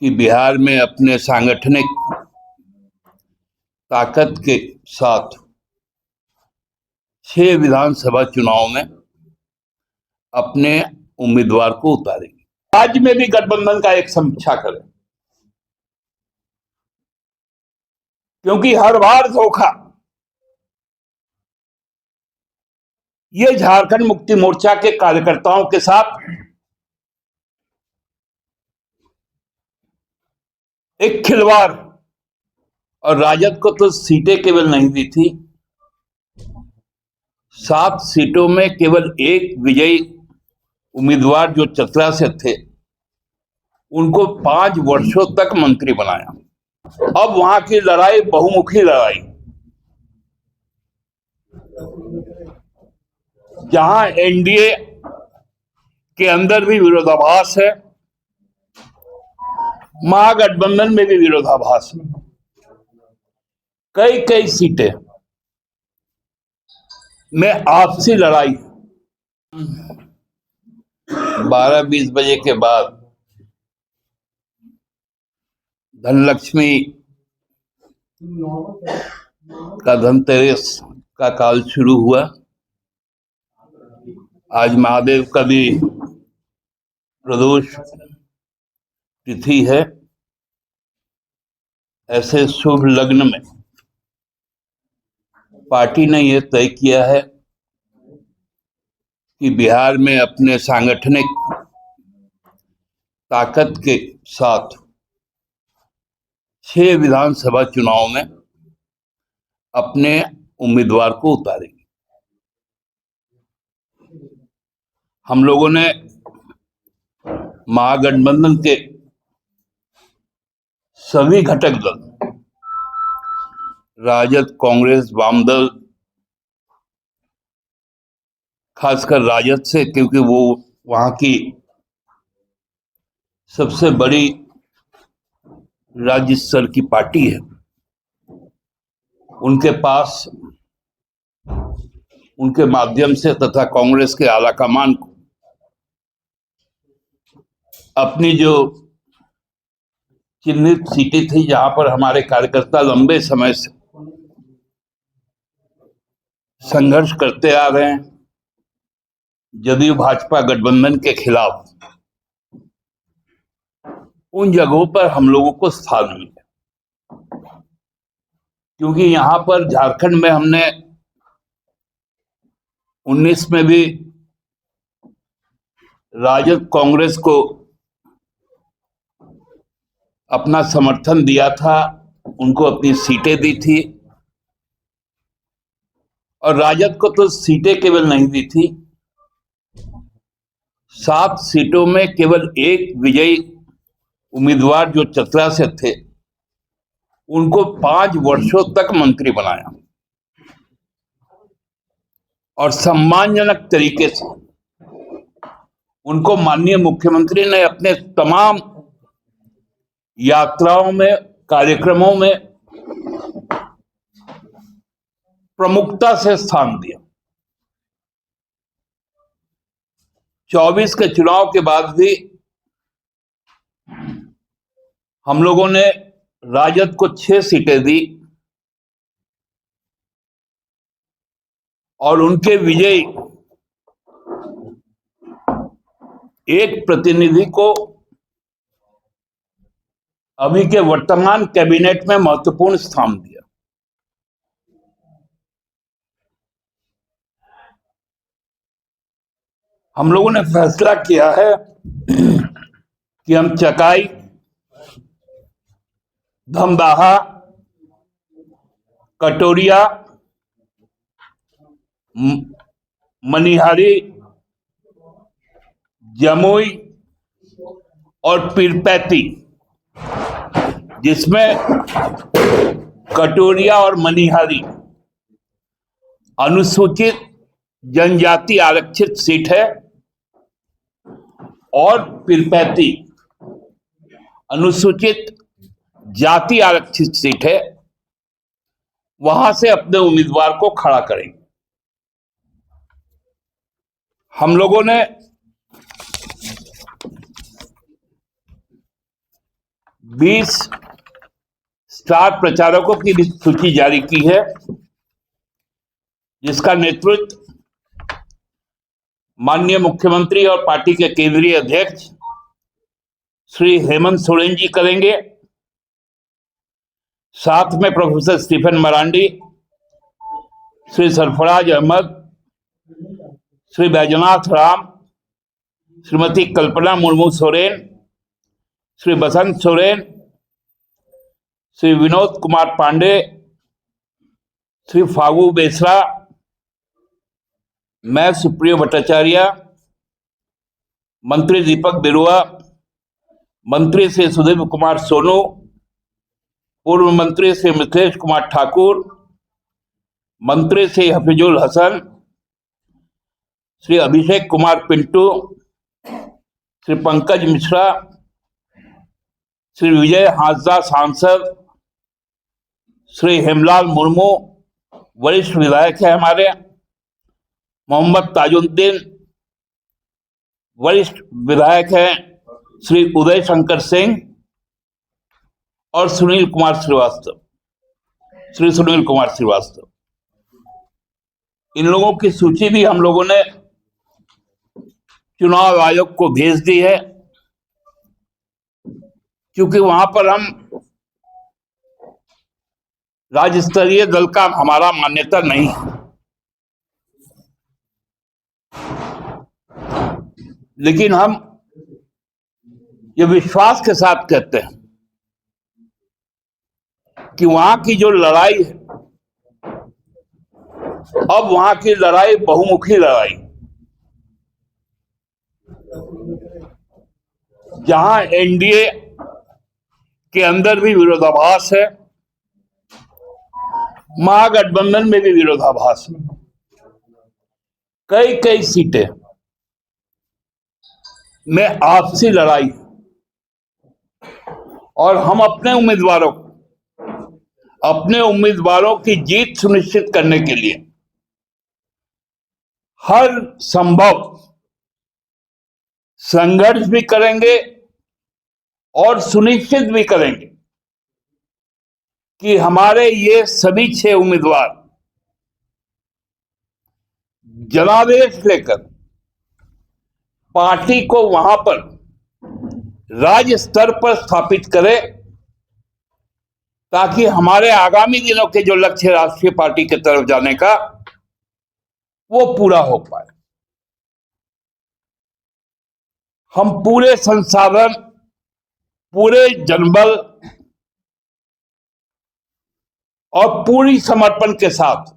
कि बिहार में अपने सांगठनिक ताकत के साथ 6 विधानसभा चुनाव में अपने उम्मीदवार को उतारेगी। राज्य में भी गठबंधन का एक समीक्षा करें, क्योंकि हर बार धोखा ये झारखंड मुक्ति मोर्चा के कार्यकर्ताओं के साथ एक खिलवाड़, और राजद को तो सीटें केवल नहीं दी थी, 7 सीटों में केवल एक विजयी उम्मीदवार जो चतरा से थे उनको 5 वर्षों तक मंत्री बनाया। अब वहां की लड़ाई बहुमुखी लड़ाई, जहां एनडीए के अंदर भी विरोधाभास है, महागठबंधन में भी विरोधाभास है। कई कई सीटें में आपसी लड़ाई। 12-20 बजे के बाद धनलक्ष्मी का धनतेरस का काल शुरू हुआ। आज महादेव का भी प्रदोष तिथि है। ऐसे शुभ लग्न में पार्टी ने यह तय किया है कि बिहार में अपने सांगठनिक ताकत के साथ 6 विधानसभा चुनाव में अपने उम्मीदवार को उतारेगी। हम लोगों ने महागठबंधन के सभी घटक दल, राजद, कांग्रेस, वामदल, खासकर राजद से, क्योंकि वो वहां की सबसे बड़ी राज्य स्तर की पार्टी है, उनके पास, उनके माध्यम से तथा कांग्रेस के आला कमान को अपनी जो चिन्हित सीटें थी, जहां पर हमारे कार्यकर्ता लंबे समय से संघर्ष करते आ रहे हैं जदयू भाजपा गठबंधन के खिलाफ, उन जगहों पर हम लोगों को स्थान मिले। क्योंकि यहां पर झारखंड में हमने 19 में भी राजद कांग्रेस को अपना समर्थन दिया था, उनको अपनी सीटें दी थी, और राजद को तो सीटें केवल नहीं दी थी, 7 सीटों में केवल एक विजयी उम्मीदवार जो चतरा से थे उनको 5 वर्षों तक मंत्री बनाया, और सम्मानजनक तरीके से उनको माननीय मुख्यमंत्री ने अपने तमाम यात्राओं में, कार्यक्रमों में प्रमुखता से स्थान दिया। 24 के चुनाव के बाद भी हम लोगों ने राजद को 6 सीटें दी, और उनके विजयी एक प्रतिनिधि को अभी के वर्तमान कैबिनेट में महत्वपूर्ण स्थान दिया। हम लोगों ने फैसला किया है कि हम चकाई, धमदाहा, कटोरिया, मनिहारी, जमुई और पीरपैती, जिसमें कटोरिया और मनिहारी अनुसूचित जनजाति आरक्षित सीट है, और पीरपैती अनुसूचित जाति आरक्षित सीट है, वहां से अपने उम्मीदवार को खड़ा करेंगे। हम लोगों ने 20 स्टार प्रचारकों की भी सूची जारी की है, जिसका नेतृत्व माननीय मुख्यमंत्री और पार्टी के केंद्रीय अध्यक्ष श्री हेमंत सोरेन जी करेंगे। साथ में प्रोफेसर स्टीफन मरांडी, श्री सरफराज अहमद, श्री बैजनाथ राम, श्रीमती कल्पना मुर्मू सोरेन, श्री बसंत सोरेन, श्री विनोद कुमार पांडे, श्री फागू बेसरा, मैं सुप्रियो भट्टाचार्य, मंत्री दीपक बिरुआ, मंत्री श्री सुधीर कुमार सोनू, पूर्व मंत्री श्री मिथिलेश कुमार ठाकुर, मंत्री श्री हफीजुल हसन, श्री अभिषेक कुमार पिंटू, श्री पंकज मिश्रा, श्री विजय हांसदा सांसद, श्री हेमलाल मुर्मू वरिष्ठ विधायक है हमारे, मोहम्मद ताजुद्दीन वरिष्ठ विधायक हैं, श्री उदय शंकर सिंह और श्री सुनील कुमार श्रीवास्तव। इन लोगों की सूची भी हम लोगों ने चुनाव आयोग को भेज दी है, क्योंकि वहां पर हम राज्य स्तरीय दल का हमारा मान्यता नहीं है। लेकिन हम ये विश्वास के साथ कहते हैं कि वहां की जो लड़ाई है, अब वहां की लड़ाई बहुमुखी लड़ाई, जहां एनडीए के अंदर भी विरोधाभास है, महागठबंधन में भी विरोधाभास है, कई कई सीटें में आपसी लड़ाई, और हम अपने उम्मीदवारों की जीत सुनिश्चित करने के लिए हर संभव संघर्ष भी करेंगे और सुनिश्चित भी करेंगे कि हमारे ये सभी 6 उम्मीदवार जनादेश लेकर पार्टी को वहां पर राज्य स्तर पर स्थापित करें, ताकि हमारे आगामी दिनों के जो लक्ष्य राष्ट्रीय पार्टी की तरफ जाने का, वो पूरा हो पाए। हम पूरे संसाधन, पूरे जनबल और पूरी समर्पण के साथ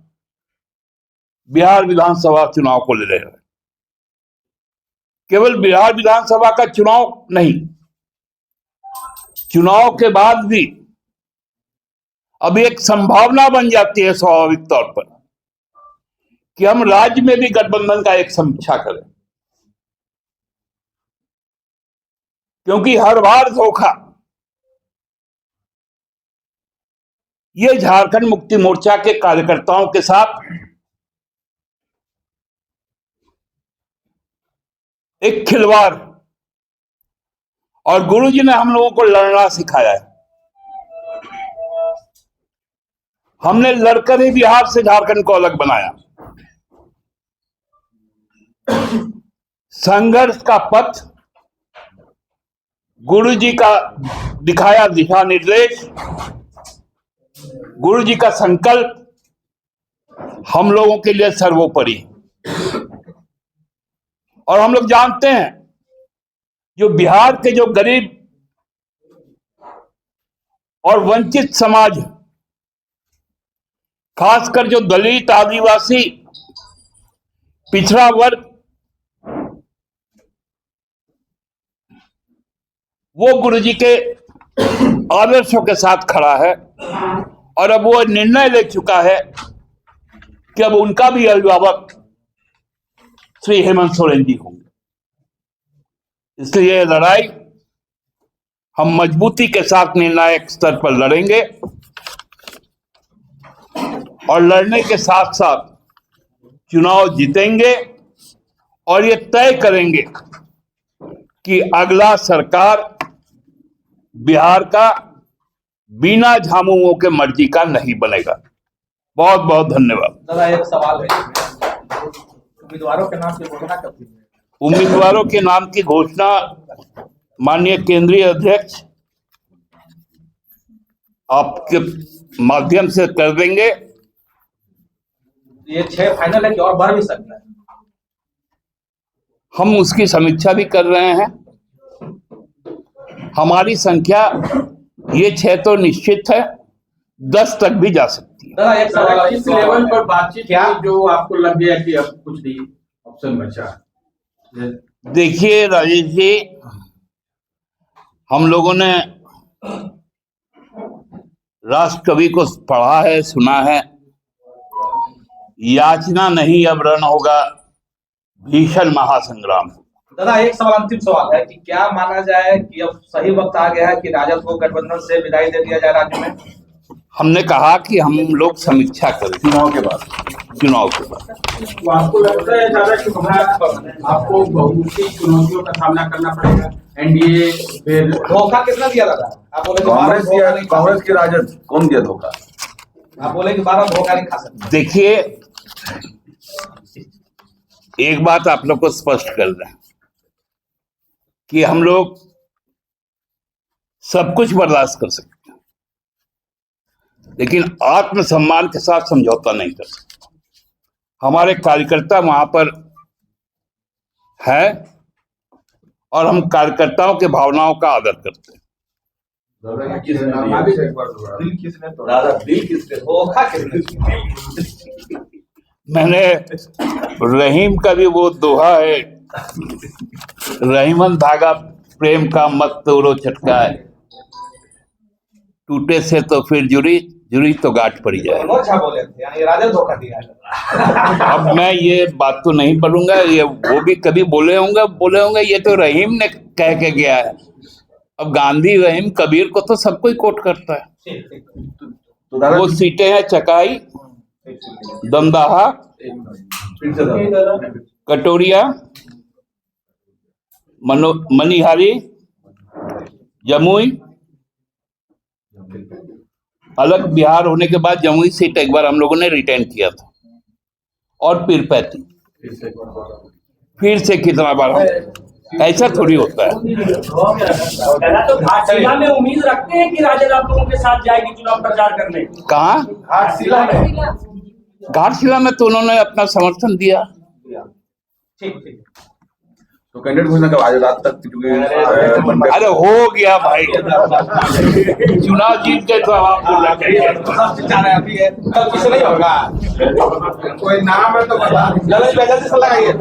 बिहार विधानसभा चुनाव को ले रहे हैं। केवल बिहार विधानसभा का चुनाव नहीं, चुनाव के बाद भी अब एक संभावना बन जाती है स्वाभाविक तौर पर कि हम राज्य में भी गठबंधन का एक समीक्षा करें, क्योंकि हर बार धोखा ये झारखंड मुक्ति मोर्चा के कार्यकर्ताओं के साथ एक खिलवाड़, और गुरुजी ने हम लोगों को लड़ना सिखाया है। हमने लड़कर ही बिहार से झारखंड को अलग बनाया। संघर्ष का पथ, गुरुजी का दिखाया दिशा निर्देश, गुरुजी का संकल्प हम लोगों के लिए सर्वोपरि। और हम लोग जानते हैं, जो बिहार के जो गरीब और वंचित समाज, खासकर जो दलित, आदिवासी, पिछड़ा वर्ग, वो गुरुजी के आदर्शों के साथ खड़ा है, और अब वो निर्णय ले चुका है कि अब उनका भी अभिभावक श्री हेमंत सोरेन जी होंगे। इसलिए ये लड़ाई हम मजबूती के साथ निर्णायक स्तर पर लड़ेंगे, और लड़ने के साथ साथ चुनाव जीतेंगे, और ये तय करेंगे कि अगला सरकार बिहार का बिना झामुमो के मर्जी का नहीं बनेगा। बहुत बहुत धन्यवाद। दादा एक सवाल है, उम्मीदवारों के नाम की घोषणा कब की? उम्मीदवारों के नाम की घोषणा माननीय केंद्रीय अध्यक्ष आपके माध्यम से कर देंगे। ये 6 फाइनल है कि और बढ़ भी सकता है? हम उसकी समीक्षा भी कर रहे हैं। हमारी संख्या ये 6 तो निश्चित है, 10 तक भी जा सकती है। दादा एक सवाल, किस लेवल पर बातचीत क्या जो आपको लग गया कि अब कुछ नहीं ऑप्शन बचा? देखिए राजेश जी, हम लोगों ने राष्ट्र कवि को पढ़ा है, सुना है, याचना नहीं अब रण होगा, भीषण महासंग्राम। दादा एक सवाल, अंतिम सवाल है कि क्या माना जाए कि अब सही वक्त आ गया है कि राजद को गठबंधन से विदाई दे दिया जाए राज्य में? हमने कहा कि हम लोग समीक्षा करें चुनाव के बाद। तो आपको लगता है दादा कि आपको बहुमुखी चुनौतियों का सामना करना पड़ेगा? एनडीए फिर धोखा कितना दिया दादा? आप बोले कांग्रेस की राजद कौन दिया धोखा? आप बोले कि 12 धोखा नहीं खा सकते। देखिए, एक बात आप लोग को स्पष्ट कर दें कि हम लोग सब कुछ बर्दाश्त कर सकते हैं, लेकिन आत्मसम्मान के साथ समझौता नहीं कर सकते। हमारे कार्यकर्ता वहां पर है और हम कार्यकर्ताओं के भावनाओं का आदर करते हैं। दादा दिल किसने धोखा किसने? मैंने रहीम का भी वो दोहा है, रहीमन धागा प्रेम का मत तोड़ो चटकाए, टूटे से तो फिर जुड़ी, जुड़ी तो गांठ पड़ी जाए। बोले थे यानी राजद धोखा दिया है। अब मैं ये बात तो नहीं पढ़ूंगा, ये वो भी कभी बोले होंगे, ये तो रहीम ने कह के गया है। अब गांधी, रहीम, कबीर को तो सब कोई कोट करता है। वो सीटें हैं चकाई, दमदाहा, कटोरिया, मनिहारी, जमुई। अलग बिहार होने के बाद जमुई सीट एक बार हम लोगों ने रिटेन किया था, और पीरपैती फिर से कितना बार। ऐसा थोड़ी होता है। तो घाटशिला में उम्मीद रखते हैं कि राजद आप लोगों के साथ जाएगी चुनाव प्रचार करने? कहाँ? घाटशिला में। घाटशिला में तो उन्होंने अपना समर्थन दिया। ठीक। तो कैंडिडेट घोषणा कब? आज रात तक अरे हो गया भाई, चुनाव जीत गए तो आप बोलना चाहिए। कुछ नहीं होगा, कोई नाम है तो बता। जल्दी से लगाइए।